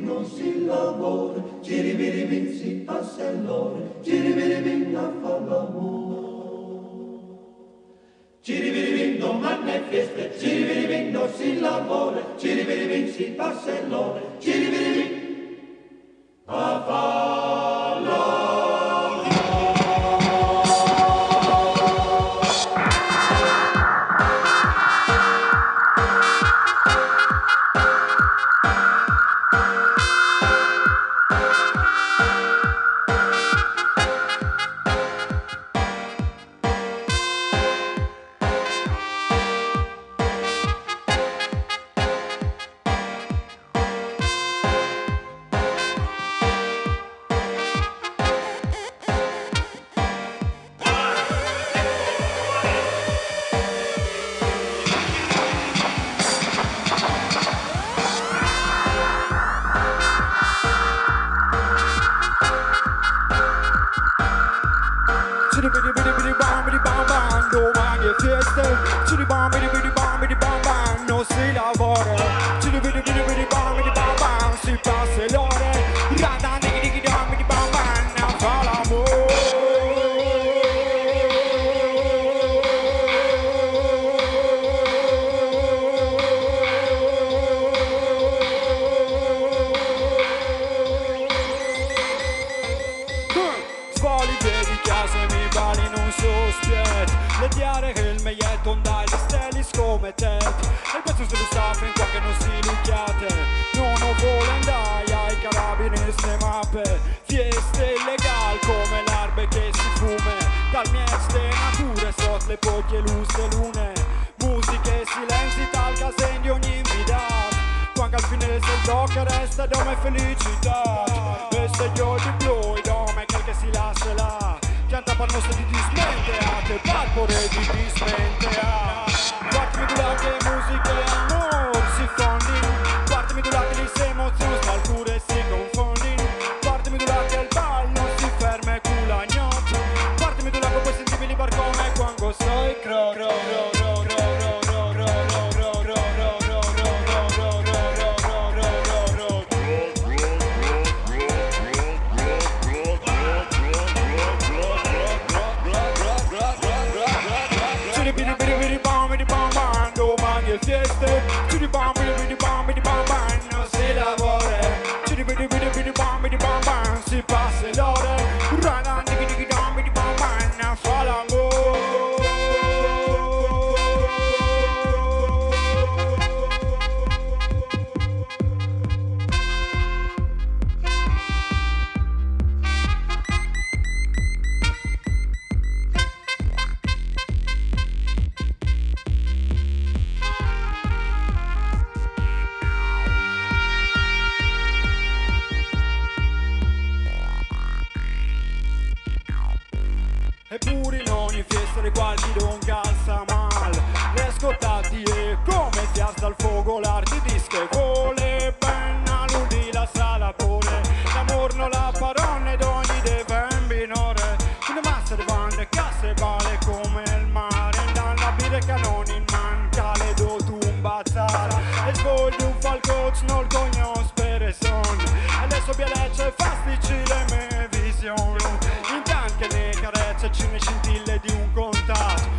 non si lavora, ciribiribin si passa l'ora, ciribiribin a far l'amore. Ciribiribin domani è festa, ciribiribin non si lavora, ciribiribin si passa l'ora, ciribiribin a far l'amore. Non si lavora, si passa l'ora, fa l'amore. Svali vedi casa e mi bali non sospietti, le diare che il meietto dai le stelle come te. E questo se lo sa fin qua che non si lucchiate, non ho volo andai ai carabinieri ste mappe, fieste illegali come l'erbe che si fume, dal mieste nature sotto le poche luce lune, musiche e silenzi tal casen di ogni invidato, quando al fine se il do che resta dome felicità, e se io di blu i dome quel che si lascia là, pianta per nostro di dismenteate, parpore di dismenteate. Guardami tu là che musica e amore si fondi, guardami tu là che le emozioni alcune si confondi, guardami tu là che il ballo si ferma e culla gnocchi, guardami tu là che puoi sentirmi libar come quando sei fieste, non si lavora, si passa l'ora, fa l'amore. Eppure in ogni fiesta le quali non calza mal, le scottati e come si alza il fuoco l'arte dische vole, penna l'udi la sala pure, l'amor non la parola ed ogni deve in minore, una massa di bande casse vale come il mare, dalla birra e canoni in manca le do tu un bazar, e svoglio un falcozzo non il cognos per son, e le so bialecce fastici le mie visioni, intanto che le carezze ci ne scintille di un contatto,